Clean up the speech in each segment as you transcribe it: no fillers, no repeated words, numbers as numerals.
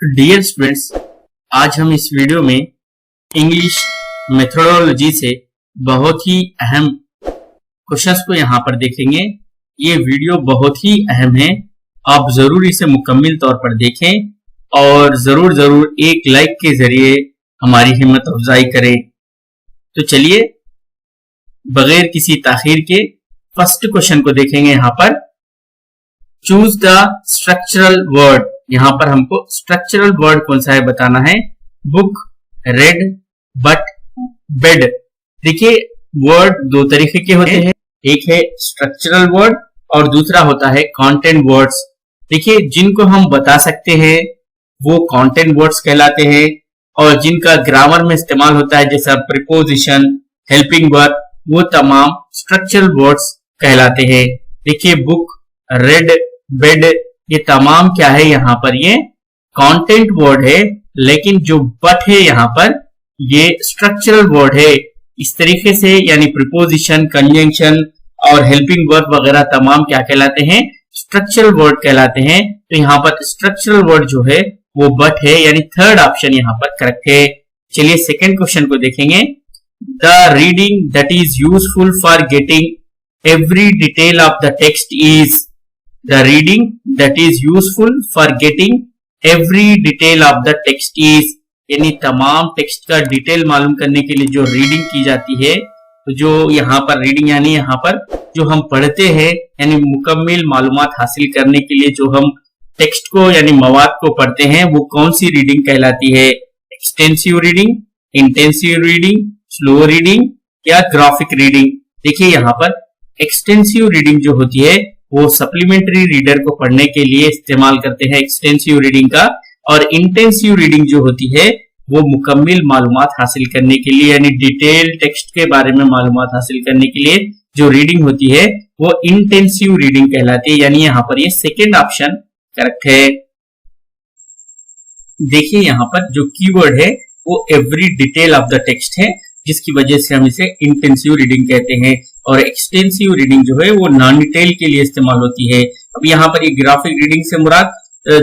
Dear students, आज हम इस वीडियो में इंग्लिश मेथोडोलॉजी से बहुत ही अहम क्वेश्चंस को यहाँ पर देखेंगे। ये वीडियो बहुत ही अहम है, आप जरूर इसे मुकम्मल तौर पर देखें और जरूर एक लाइक के जरिए हमारी हिम्मत अफजाई करें। तो चलिए बगैर किसी ताखीर के फर्स्ट क्वेश्चन को देखेंगे। यहाँ पर चूज द स्ट्रक्चरल वर्ड, यहाँ पर हमको स्ट्रक्चरल वर्ड कौन सा है बताना है। Book, red, but, bed. देखिए वर्ड दो तरीके के होते हैं, एक है स्ट्रक्चरल वर्ड और दूसरा होता है कंटेंट वर्ड्स। देखिए जिनको हम बता सकते हैं वो कंटेंट वर्ड्स कहलाते हैं और जिनका ग्रामर में इस्तेमाल होता है जैसा प्रीपोजिशन, हेल्पिंग वर्ब, वो तमाम स्ट्रक्चरल वर्ड्स कहलाते हैं। देखिए बुक, रेड, बेड, ये तमाम क्या है, यहाँ पर ये कंटेंट वर्ड है, लेकिन जो बट है यहाँ पर ये स्ट्रक्चरल वर्ड है। इस तरीके से यानी प्रीपोजिशन, कंजंक्शन और हेल्पिंग वर्ब वगैरह तमाम क्या कहलाते हैं, स्ट्रक्चरल वर्ड कहलाते हैं। तो यहाँ पर स्ट्रक्चरल वर्ड जो है वो बट है, यानी थर्ड ऑप्शन यहाँ पर करेक्ट है। चलिए सेकंड क्वेश्चन को देखेंगे। The reading that is useful for getting every detail of the text is, the reading that is useful for getting every detail of the text is, यानी तमाम text का detail मालूम करने के लिए जो रीडिंग की जाती है, तो जो यहाँ पर रीडिंग यानी यहाँ पर जो हम पढ़ते हैं यानी मुकम्मल मालूमात हासिल करने के लिए जो हम टेक्स्ट को यानी मवाद को पढ़ते हैं वो कौन सी रीडिंग कहलाती है। Extensive reading, intensive reading, slow reading या ग्राफिक रीडिंग। देखिए यहाँ पर एक्सटेंसिव रीडिंग जो होती है वो सप्लीमेंट्री रीडर को पढ़ने के लिए इस्तेमाल करते हैं एक्सटेंसिव रीडिंग का, और इंटेंसिव रीडिंग जो होती है वो मुकम्मल मालूमात हासिल करने के लिए यानी डिटेल टेक्स्ट के बारे में मालूमात हासिल करने के लिए जो रीडिंग होती है वो इंटेंसिव रीडिंग कहलाती है, यानी यहाँ पर ये सेकेंड ऑप्शन करेक्ट है। देखिए यहाँ पर जो कीवर्ड है वो every detail of the text है, जिसकी वजह से हम इसे इंटेंसिव रीडिंग कहते हैं, और एक्सटेंसिव रीडिंग जो है वो नॉन डिटेल के लिए इस्तेमाल होती है। अब यहाँ पर ये ग्राफिक रीडिंग से मुराद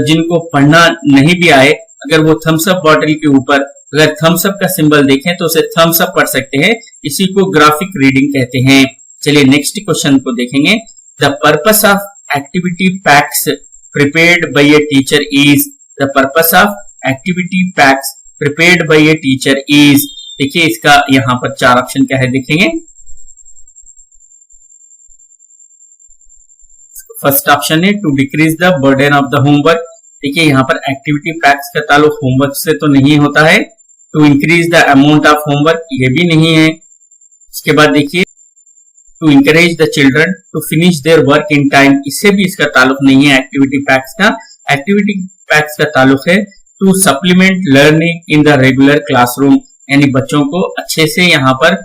जिनको पढ़ना नहीं भी आए, अगर वो थम्स अप बॉटल के ऊपर अगर थम्स अप का सिंबल देखें तो उसे थम्स अप पढ़ सकते हैं, इसी को ग्राफिक रीडिंग कहते हैं। चलिए नेक्स्ट क्वेश्चन को देखेंगे। The purpose of activity packs prepared by a teacher is, the purpose of activity packs prepared by a teacher is. देखिए इसका यहाँ पर चार ऑप्शन क्या है देखेंगे। फर्स्ट ऑप्शन है to decrease the burden of the homework. देखिए यहाँ पर एक्टिविटी पैक्स का ताल्लुक होमवर्क से तो नहीं होता है। To increase the amount of homework, ये भी नहीं है। इसके बाद देखिए to encourage the children to finish their work in time, इससे भी इसका ताल्लुक नहीं है एक्टिविटी पैक्स का। एक्टिविटी पैक्स का ताल्लुक है to supplement learning in the regular classroom, यानी बच्चों को अच्छे से यहाँ पर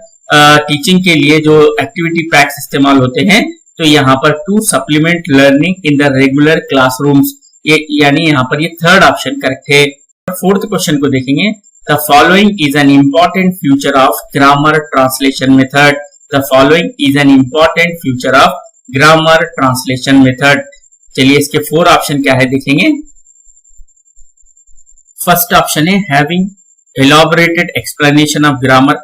टीचिंग के लिए जो एक्टिविटी पैक्स इस्तेमाल होते हैं, तो यहाँ पर to supplement learning in the regular classrooms, ये यानी यहाँ पर ये थर्ड ऑप्शन करेक्ट है। फोर्थ क्वेश्चन को देखेंगे। The following is an important future of grammar translation method, the following is an important future of grammar translation method. चलिए इसके फोर ऑप्शन क्या है देखेंगे। फर्स्ट ऑप्शन है having elaborated explanation of grammar,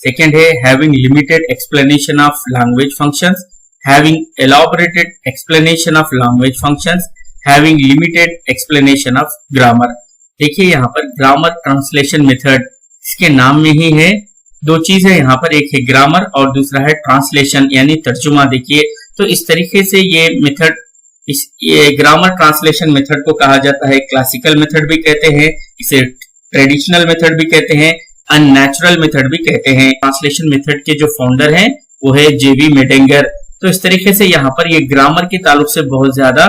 second है having limited explanation of language functions, having elaborated explanation of language functions, having limited explanation of grammar। देखिए यहाँ पर ग्रामर ट्रांसलेशन मेथड, इसके नाम में ही है दो चीज है यहाँ पर, एक है ग्रामर और दूसरा है ट्रांसलेशन यानी तर्जुमा। देखिए तो इस तरीके से ये मेथड, ये ग्रामर ट्रांसलेशन मेथड को कहा जाता है क्लासिकल मेथड भी कहते हैं, इसे ट्रेडिशनल मेथड भी कहते हैं, अननेचुरल मेथड भी कहते हैं। ट्रांसलेशन मेथड के जो फाउंडर हैं वो है जेवी मेडेंगर। तो इस तरीके से यहाँ पर ये ग्रामर के ताल्लुक से बहुत ज्यादा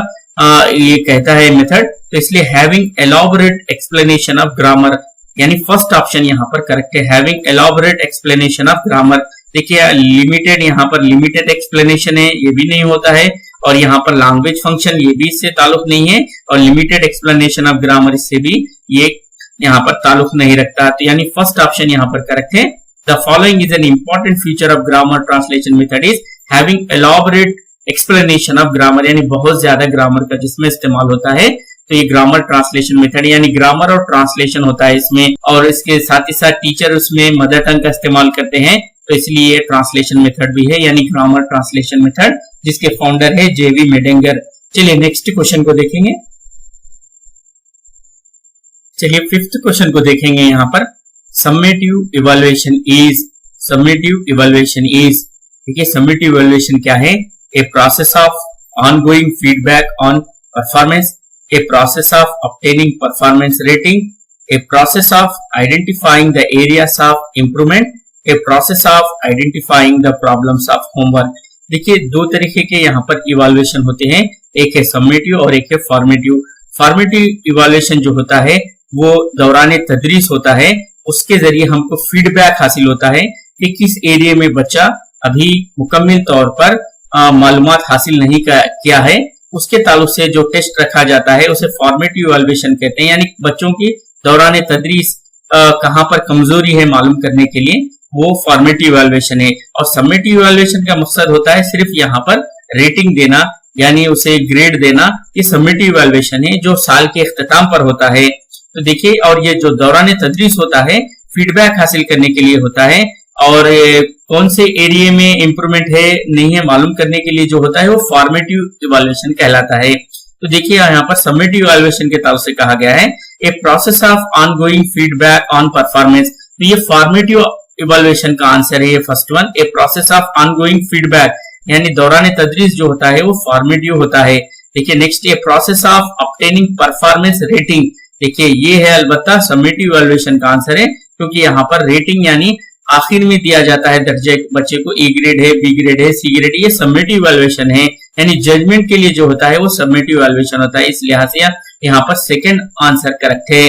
ये कहता है मेथड, तो इसलिए having elaborate explanation of grammar, यानी फर्स्ट ऑप्शन यहाँ पर करेक्ट है, having elaborate explanation of grammar. देखिए लिमिटेड, यहाँ पर लिमिटेड एक्सप्लेनेशन है, ये भी नहीं होता है, और यहाँ पर लैंग्वेज फंक्शन ये भी इससे ताल्लुक नहीं है, और लिमिटेड एक्सप्लेनेशन ऑफ ग्रामर इससे भी ये यहाँ पर ताल्लुक नहीं रखता। तो यानी फर्स्ट ऑप्शन यहाँ पर करेक्ट है। The following is an important feature of grammar translation method is having elaborate explanation of grammar, यानी बहुत ज्यादा ग्रामर का जिसमें इस्तेमाल होता है तो ये ग्रामर ट्रांसलेशन मेथड, यानी ग्रामर और ट्रांसलेशन होता है इसमें, और इसके साथ ही साथ टीचर उसमें मदर टंग का इस्तेमाल करते हैं, तो इसलिए ये ट्रांसलेशन मेथड भी है, यानी ग्रामर ट्रांसलेशन मेथड, जिसके फाउंडर है जेवी मेडेंगर। चलिए नेक्स्ट क्वेश्चन को देखेंगे। चलिए फिफ्थ क्वेश्चन को देखेंगे यहाँ पर। Summative evaluation is, summative evaluation is, देखिए समेटिव इवैल्यूएशन क्या है? ए process of ongoing feedback on performance, a process of obtaining performance rating, a process of identifying the areas of improvement, a process of identifying the problems of homework। देखिए दो तरीके के यहाँ पर evaluation होते हैं, एक है समेटिव और एक है फॉर्मेटिव। फॉर्मेटिव इवैल्यूएशन जो होता है वो दौरान तदरीस होता है, उसके जरिए हमको फीडबैक हासिल होता है कि किस एरिया में बच्चा अभी मुकम्मल तौर पर मालूमात हासिल नहीं किया है, उसके ताल्लुक से जो टेस्ट रखा जाता है उसे फॉर्मेटिव इवैल्यूएशन कहते हैं। यानी बच्चों की दौरान तदरीस कहां पर कमजोरी है मालूम करने के लिए वो फॉर्मेटिव इवैल्यूएशन है। और समेटिव इवैल्यूएशन का मकसद होता है सिर्फ यहाँ पर रेटिंग देना, यानी उसे ग्रेड देना। ये समेटिव इवैल्यूएशन है जो साल के इख्तिताम पर होता है। तो देखिए, और ये जो दौरान तदरीस होता है फीडबैक हासिल करने के लिए होता है, और कौन से एरिया में इंप्रूवमेंट है नहीं है मालूम करने के लिए जो होता है वो फॉर्मेटिव इवैल्यूएशन कहलाता है। तो देखिए यहाँ पर समेटिव इवैल्यूएशन के ताल्लुक से कहा गया है ए process of ongoing feedback on performance. तो ये फॉर्मेटिव इवैल्यूएशन का आंसर है, ये first one. A process of ongoing feedback यानी दौरान तदरीस जो होता है वो फॉर्मेटिव होता है। देखिए next, A process of obtaining performance rating. देखिए ये है अलबत्ता समेटिव इवैल्यूएशन का आंसर है, क्योंकि यहाँ पर रेटिंग यानी आखिर में दिया जाता है दर्जे बच्चे को, ए ग्रेड है, बी ग्रेड है, सी ग्रेड, ये समेटिव इवैल्यूएशन है। यानी जजमेंट के लिए जो होता है वो समेटिव इवैल्यूएशन होता है, इस लिहाज से यहाँ पर सेकंड आंसर करेक्ट है।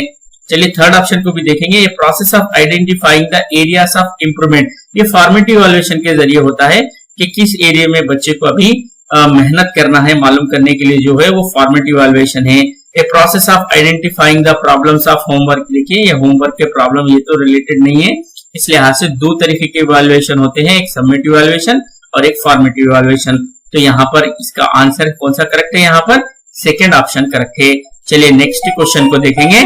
चलिए थर्ड ऑप्शन को भी देखेंगे। ये process of identifying the areas of improvement, ये फॉर्मेटिव इवैल्यूएशन के जरिए होता है कि किस एरिया में बच्चे को अभी मेहनत करना है मालूम करने के लिए जो है वो फॉर्मेटिव इवैल्यूएशन है। ए process of identifying the problems of homework, देखिए ये होमवर्क के प्रॉब्लम ये तो रिलेटेड नहीं है, इस लिहाज से दो तरीके के इवैल्यूएशन होते हैं, एक समेटिव इवैल्यूएशन और एक फॉर्मेटिव इवैल्यूएशन। तो यहाँ पर इसका आंसर कौन सा करेक्ट है? यहाँ पर सेकंड ऑप्शन करेक्ट है। चलिए नेक्स्ट क्वेश्चन को देखेंगे।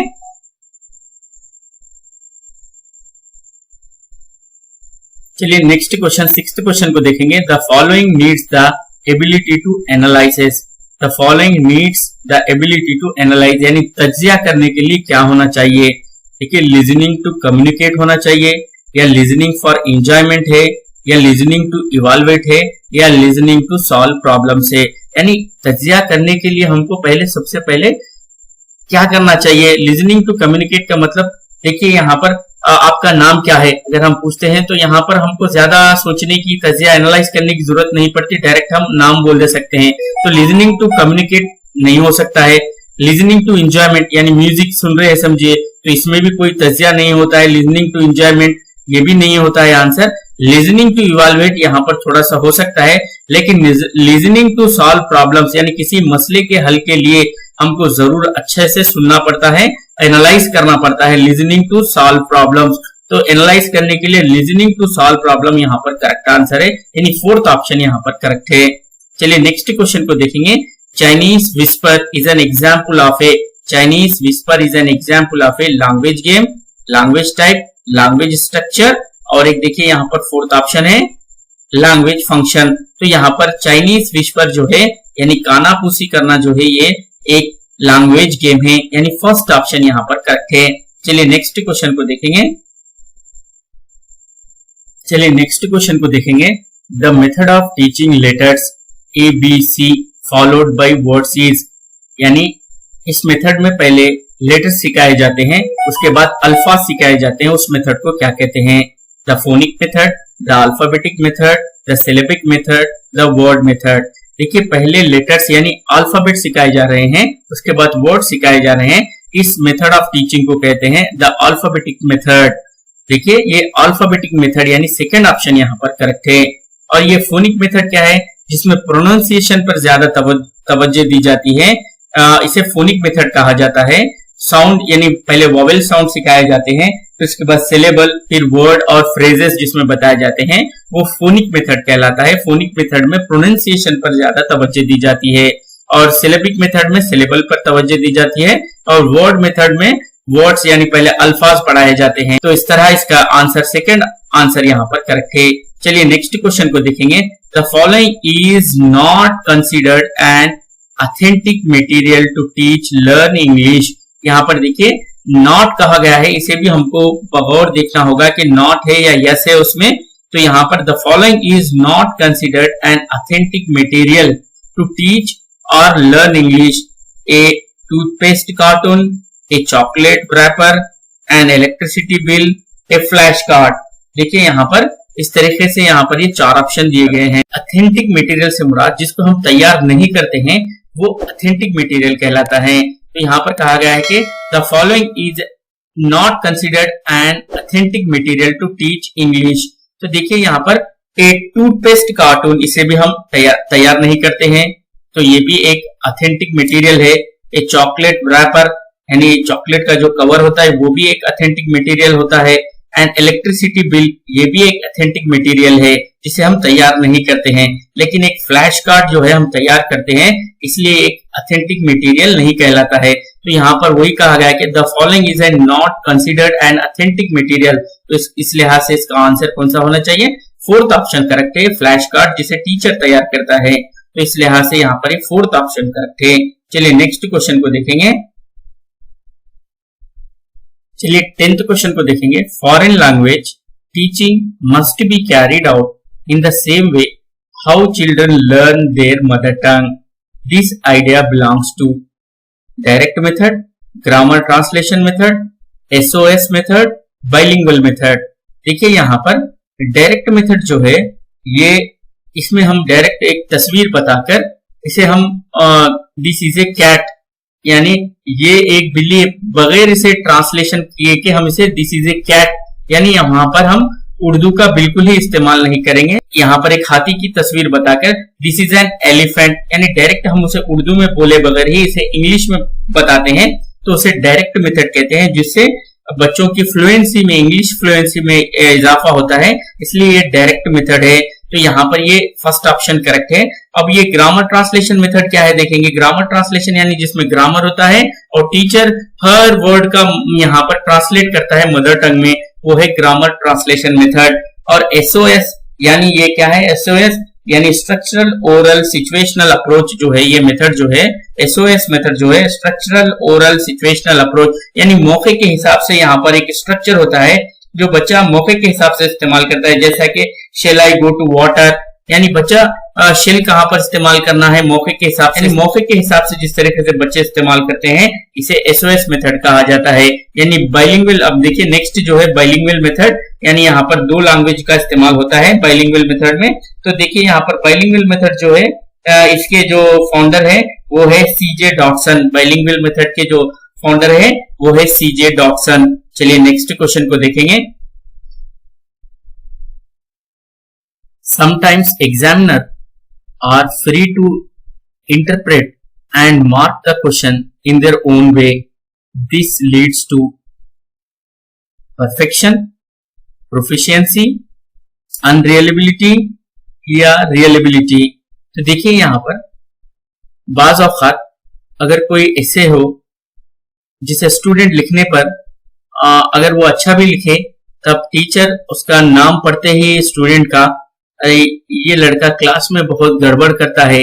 चलिए नेक्स्ट क्वेश्चन, सिक्स्थ क्वेश्चन को देखेंगे। The following needs the ability to analysis, the following needs the ability to analyse, यानी तज्जिया करने के लिए क्या होना चाहिए? देखिए लिसनिंग टू कम्युनिकेट होना चाहिए, या लिसनिंग फॉर एंजॉयमेंट है, या लिसनिंग टू इवैल्यूएट है, या लिसनिंग टू सॉल्व प्रॉब्लम्स है। यानी तज्जिया करने के लिए हमको पहले सबसे पहले क्या करना चाहिए? लिसनिंग टू कम्युनिकेट का मतलब, देखिए यहाँ पर आपका नाम क्या है अगर हम पूछते हैं तो यहाँ पर हमको ज्यादा सोचने की, तज्जिया एनालाइज करने की जरूरत नहीं पड़ती, डायरेक्ट हम नाम बोल दे सकते हैं। तो लिसनिंग टू कम्युनिकेट नहीं हो सकता है। लिसनिंग टू एंजॉयमेंट यानी म्यूजिक सुन रहे हैं समझिए, तो इसमें भी कोई तज्जिया नहीं होता है। लिसनिंग टू एंजॉयमेंट ये भी नहीं होता है आंसर। लिसनिंग टू इवैल्यूएट यहाँ पर थोड़ा सा हो सकता है, लेकिन लिसनिंग टू सॉल्व प्रॉब्लम्स यानी किसी मसले के हल के लिए हमको जरूर अच्छे से सुनना पड़ता है, एनालाइज करना पड़ता है। लिसनिंग टू सॉल्व प्रॉब्लम्स, तो एनालाइज करने के लिए लिसनिंग टू सॉल्व प्रॉब्लम यहाँ पर करेक्ट आंसर है, यानी फोर्थ ऑप्शन यहाँ पर करेक्ट है। चलिए नेक्स्ट क्वेश्चन को देखेंगे। Chinese whisper is an example of A, Chinese whisper is an example of a language game, language type, language structure, और एक देखिए यहाँ पर फोर्थ ऑप्शन है लैंग्वेज फंक्शन। तो यहाँ पर चाइनीज विस्पर जो है यानी कानाफूसी करना जो है ये एक लैंग्वेज गेम है, यानी फर्स्ट ऑप्शन यहाँ पर करेक्ट है। चलिए नेक्स्ट क्वेश्चन को देखेंगे। चलिए नेक्स्ट क्वेश्चन को देखेंगे। The method of teaching letters A B C followed by words is, यानी इस मेथड में पहले लेटर्स सिखाए जाते हैं, उसके बाद अल्फाज सिखाए जाते हैं, उस मेथड को क्या कहते हैं? The phonic method, the alphabetic method, the syllabic method, the word method. देखिए पहले लेटर्स यानी अल्फाबेट सिखाए जा रहे हैं, उसके बाद वर्ड सिखाए जा रहे हैं, इस मेथड ऑफ टीचिंग को कहते हैं द अल्फाबेटिक मेथड। देखिए ये अल्फाबेटिक मेथड यानी सेकंड ऑप्शन यहाँ पर करेक्ट है। और ये फोनिक मेथड क्या है? जिसमें प्रोनाउंसिएशन पर ज्यादा तवज्जो दी जाती है, इसे फोनिक मेथड कहा जाता है। साउंड यानी पहले वोवेल साउंड सिखाए जाते हैं, तो इसके बाद सिलेबल, फिर वर्ड और फ्रेजेस जिसमें बताए जाते हैं, वो फोनिक मेथड कहलाता है। फोनिक मेथड में प्रोनाउंसिएशन पर ज्यादा तवज्जो दी जाती है। और सिलेबिक मेथड में सिलेबल पर तवज्जो दी जाती है और वर्ड मेथड में वर्ड्स यानी पहले अल्फाज पढ़ाए जाते हैं। तो इस तरह इसका आंसर सेकंड आंसर यहाँ पर करेक्ट है। चलिए नेक्स्ट क्वेश्चन को देखेंगे। The following is not considered an authentic material to teach learn English. यहाँ पर देखिए नॉट कहा गया है, इसे भी हमको बगौर देखना होगा कि नॉट है या यस है उसमें। तो यहाँ पर the following is not considered an authentic material to teach और learn English. A toothpaste cartoon, a chocolate wrapper, an electricity bill, a flash card. देखिए यहाँ पर इस तरीके से यहाँ पर ये चार ऑप्शन दिए गए हैं। ऑथेंटिक मटेरियल से मुराद जिसको हम तैयार नहीं करते हैं वो ऑथेंटिक मटेरियल कहलाता है। तो यहाँ पर कहा गया है कि the following is not considered an authentic material to teach English. तो देखिए यहाँ पर ए टूथपेस्ट कार्टून, इसे भी हम तैयार नहीं करते हैं, तो ये भी एक ऑथेंटिक मटेरियल है। ए चॉकलेट रैपर यानी चॉकलेट का जो कवर होता है वो भी एक ऑथेंटिक मटेरियल होता है। एंड इलेक्ट्रिसिटी बिल, ये भी एक ऑथेंटिक मटेरियल है जिसे हम तैयार नहीं करते हैं। लेकिन एक फ्लैश कार्ड जो है हम तैयार करते हैं, इसलिए एक ऑथेंटिक मटेरियल नहीं कहलाता है। तो यहाँ पर वही कहा गया कि the following is a not considered an authentic material. तो इस लिहाज से इसका आंसर कौन सा होना चाहिए? फोर्थ ऑप्शन करेक्ट है, फ्लैश कार्ड जिसे टीचर तैयार करता है। तो इस लिहाज से यहाँ पर फोर्थ ऑप्शन करेक्ट है। चलिए नेक्स्ट क्वेश्चन को देखेंगे। चलिए 10th क्वेश्चन को देखेंगे। Foreign language teaching must be carried out in the same way how children learn their mother tongue. This idea belongs to direct method, grammar translation method, SOS method, bilingual method. देखिए यहाँ पर direct method जो है ये, इसमें हम direct एक तस्वीर बताकर इसे हम दिस इज ए कैट यानी ये एक बिल्ली, बगैर इसे ट्रांसलेशन किए कि हम इसे दिस इज ए कैट यानी यहाँ पर हम उर्दू का बिल्कुल ही इस्तेमाल नहीं करेंगे। यहाँ पर एक हाथी की तस्वीर बताकर दिस इज एन एलिफेंट यानी डायरेक्ट हम उसे उर्दू में बोले बगैर ही इसे इंग्लिश में बताते हैं, तो उसे डायरेक्ट मेथड कहते हैं, जिससे बच्चों की फ्लुएंसी में, इंग्लिश फ्लुएंसी में इजाफा होता है, इसलिए ये डायरेक्ट मेथड है। तो यहाँ पर ये फर्स्ट ऑप्शन करेक्ट है। अब ये ग्रामर ट्रांसलेशन मेथड क्या है देखेंगे। ग्रामर ट्रांसलेशन यानी जिसमें ग्रामर होता है और टीचर हर वर्ड का यहाँ पर ट्रांसलेट करता है मदर टंग में, वो है ग्रामर ट्रांसलेशन मेथड। और एसओएस यानी ये क्या है? एसओएस यानी स्ट्रक्चरल ओरल सिचुएशनल अप्रोच जो है, ये मेथड जो है एसओएस मेथड जो है स्ट्रक्चरल ओरल सिचुएशनल अप्रोच यानी मौके के हिसाब से यहाँ पर एक स्ट्रक्चर होता है जो बच्चा मौके के हिसाब से इस्तेमाल करता है। जैसा कि shall I go to water यानी बच्चा शेल कहाँ पर इस्तेमाल करना है मौके के हिसाब से, मौके के हिसाब से जिस तरीके से बच्चे इस्तेमाल करते हैं इसे एसओएस मेथड कहा जाता है। यानी बाइलिंगुअल, अब देखिए नेक्स्ट जो है बाइलिंगुअल मेथड यानी यहाँ पर दो लैंग्वेज का इस्तेमाल होता है बाइलिंगुअल मेथड में। तो देखिए यहाँ पर बाइलिंगुअल मेथड जो है इसके जो फाउंडर है वो है सीजे डॉटसन। बाइलिंगुअल मेथड के जो फाउंडर है वो है सीजे डॉटसन। चलिए नेक्स्ट क्वेश्चन को देखेंगे। Sometimes examiner are free to interpret and mark the question in their own way. This leads to perfection, proficiency, unreliability या reliability। तो देखिए यहाँ पर बाज औक़ात अगर कोई ऐसे हो जिसे स्टूडेंट लिखने पर अगर वो अच्छा भी लिखे तब टीचर उसका नाम पढ़ते ही स्टूडेंट का, अरे ये लड़का क्लास में बहुत गड़बड़ करता है,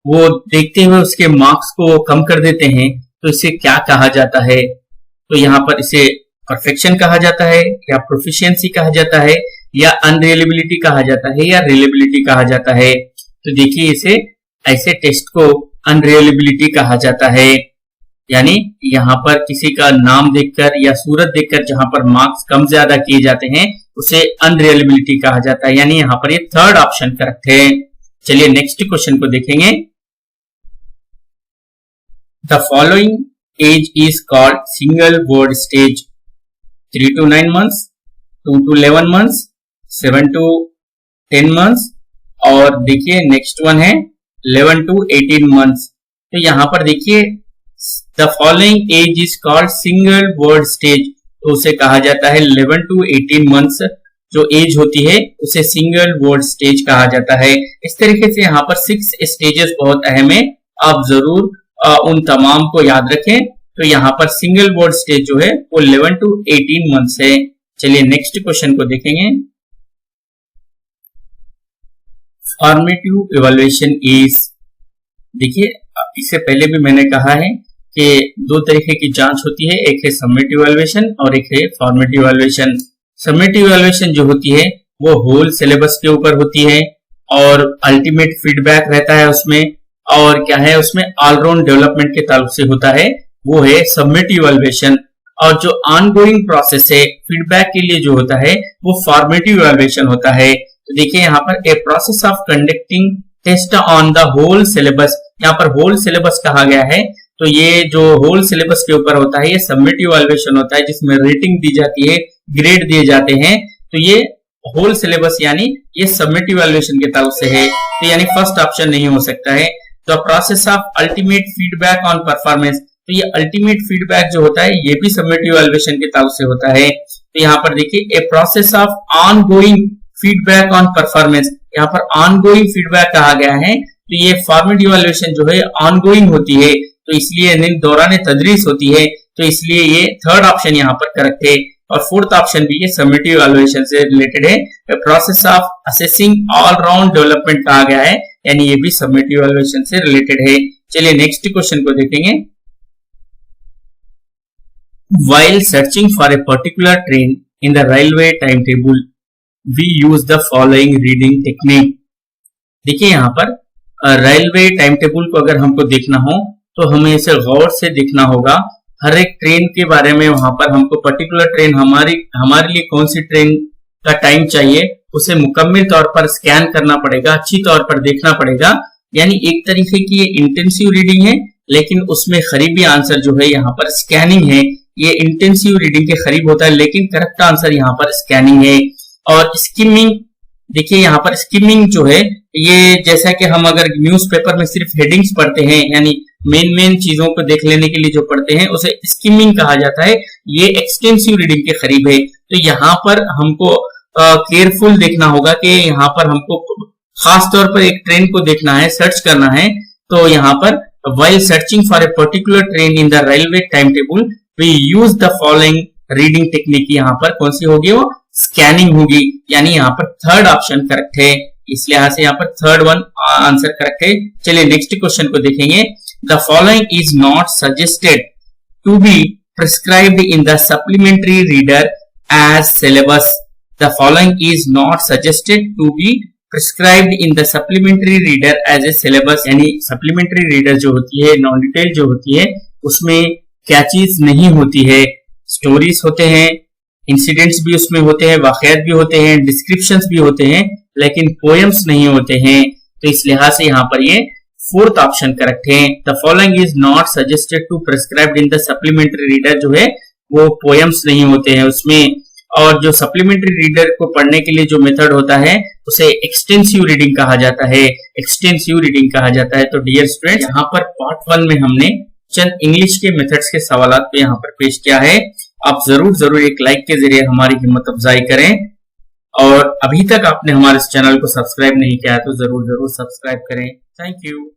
वो देखते हुए उसके मार्क्स को कम कर देते हैं, तो इसे क्या कहा जाता है? तो यहाँ पर इसे परफेक्शन कहा जाता है या प्रोफिशिएंसी कहा जाता है या अनरिलेबिलिटी कहा जाता है या रिलेबिलिटी कहा जाता है। तो देखिए इसे ऐसे टेस्ट को अनरिलेबिलिटी कहा जाता है, यानी यहाँ पर किसी का नाम देखकर या सूरत देखकर जहां पर मार्क्स कम ज्यादा किए जाते हैं उसे अनरिलेबिलिटी कहा जाता है, यानी यहाँ पर ये थर्ड ऑप्शन करेक्ट है। चलिए नेक्स्ट क्वेश्चन को देखेंगे। The following age is called single word stage. 3 to 9 months, 2 to 11 months, 7 to 10 months और देखिए नेक्स्ट वन है 11 to 18 months। तो यहाँ पर देखिए the following age is called single word stage, तो उसे कहा जाता है 11 to 18 months जो एज होती है उसे सिंगल वर्ड स्टेज कहा जाता है। इस तरीके से यहाँ पर 6 स्टेजेस बहुत अहम है आप जरूर उन तमाम को याद रखें। तो यहाँ पर सिंगल बोर्ड स्टेज जो है वो 11 to 18 मंथ्स है। चलिए नेक्स्ट क्वेश्चन को देखेंगे। फॉर्मेटिव इवैल्यूएशन इज, देखिए इससे पहले भी मैंने कहा है कि दो तरीके की जांच होती है, एक है समेटिव इवैल्यूएशन और एक है फॉर्मेटिव इवैल्यूएशन। समेटिव इवैल्यूएशन जो होती है वो होल सिलेबस के ऊपर होती है और अल्टीमेट फीडबैक रहता है उसमें, और क्या है उसमें ऑलराउंड डेवलपमेंट के ताल्लुक से होता है, वो है समेटिव इवैल्यूएशन। और जो ऑनगोइंग प्रोसेस है फीडबैक के लिए जो होता है वो फॉर्मेटिव इवैल्यूएशन होता है। तो देखिए यहाँ पर a process of conducting test on the whole syllabus, यहाँ पर होल सिलेबस कहा गया है, तो ये जो होल सिलेबस के ऊपर होता है ये समेटिव इवैल्यूएशन होता है, जिसमें रेटिंग दी जाती है, ग्रेड दिए जाते हैं। तो ये होल सिलेबस यानी ये समेटिव इवैल्यूएशन के ताल्लुक से है, तो यानी फर्स्ट ऑप्शन नहीं हो सकता है। तो process of ultimate feedback on performance, तो ये अल्टीमेट फीडबैक जो होता है ये भी समेटिव इवैल्यूएशन के ताल्लुक से होता है। तो यहाँ पर देखिए ए process of ongoing feedback on performance, यहाँ पर ऑनगोइंग फीडबैक कहा गया है, तो ये फॉर्मेटिव इवैल्यूएशन जो है ऑनगोइंग होती है, तो इसलिए दौरान तदरीस होती है, तो इसलिए ये थर्ड ऑप्शन यहाँ पर करेक्ट है। और फोर्थ ऑप्शन भी ये समेटिव इवैल्यूएशन से रिलेटेड है, process of assessing all round development कहा गया है, यानी ये भी समेटिव इवैल्यूएशन से रिलेटेड है। चलिए नेक्स्ट क्वेश्चन को देखेंगे। While searching for a particular train in the railway timetable, we use the following reading technique. देखिए यहाँ पर रेलवे टाइम टेबल को अगर हमको देखना हो तो हमें इसे गौर से देखना होगा। हर एक ट्रेन के बारे में वहां पर हमको पर्टिकुलर ट्रेन हमारे लिए कौन सी ट्रेन का टाइम चाहिए उसे मुकम्मल तौर पर स्कैन करना पड़ेगा, अच्छी तौर पर देखना पड़ेगा। यानी एक तरीके की ये इंटेंसिव रीडिंग है, लेकिन उसमें करीबी आंसर जो है यहाँ पर स्कैनिंग है। ये इंटेंसिव रीडिंग के करीब होता है, लेकिन करेक्ट आंसर यहाँ पर स्कैनिंग है। और स्किमिंग, देखिए यहाँ पर स्किमिंग जो है ये जैसा कि हम अगर न्यूज़पेपर में सिर्फ हेडिंग्स पढ़ते हैं, यानी मेन चीजों को देख लेने के लिए जो पढ़ते हैं उसे स्किमिंग कहा जाता है, ये एक्सटेंसिव रीडिंग के करीब है। तो यहाँ पर हमको केयरफुल देखना होगा कि यहाँ पर हमको खास तौर पर एक ट्रेन को देखना है, सर्च करना है। तो यहाँ पर while searching for a particular train in the railway timetable we use the following reading technique, यहाँ पर कौन सी होगी, वो स्कैनिंग होगी, यानी यहाँ पर थर्ड ऑप्शन करेक्ट है। इस लिहाज से यहाँ पर थर्ड वन आंसर करेक्ट है। चलिए नेक्स्ट क्वेश्चन को देखेंगे। The following is not suggested to be prescribed in the supplementary reader as syllabus. The following is not suggested to be prescribed in the supplementary reader as a syllabus, यानी supplementary reader जो होती है, non detail जो होती है, उसमें क्या चीज नहीं होती है, स्टोरीज होते हैं, इंसिडेंट्स भी उसमें होते हैं, वाकयात भी होते हैं, डिस्क्रिप्शंस भी होते हैं, लेकिन पोएम्स नहीं होते हैं। तो इस लिहाज से यहाँ पर ये फोर्थ ऑप्शन करेक्ट है। The following is not suggested to prescribed in the supplementary reader जो है वो पोएम्स नहीं होते हैं उसमें। और जो सप्लीमेंट्री रीडर को पढ़ने के लिए जो मेथड होता है उसे एक्सटेंसिव रीडिंग कहा जाता है, एक्सटेंसिव रीडिंग कहा जाता है। तो डियर स्टूडेंट, यहाँ पर पार्ट 1 में हमने चंद इंग्लिश के मेथड्स के सवालात पे यहाँ पर पेश किया है। आप जरूर एक लाइक के जरिए हमारी हिम्मत अफजाई करें, और अभी तक आपने हमारे इस चैनल को सब्सक्राइब नहीं किया तो जरूर सब्सक्राइब करें। Thank you.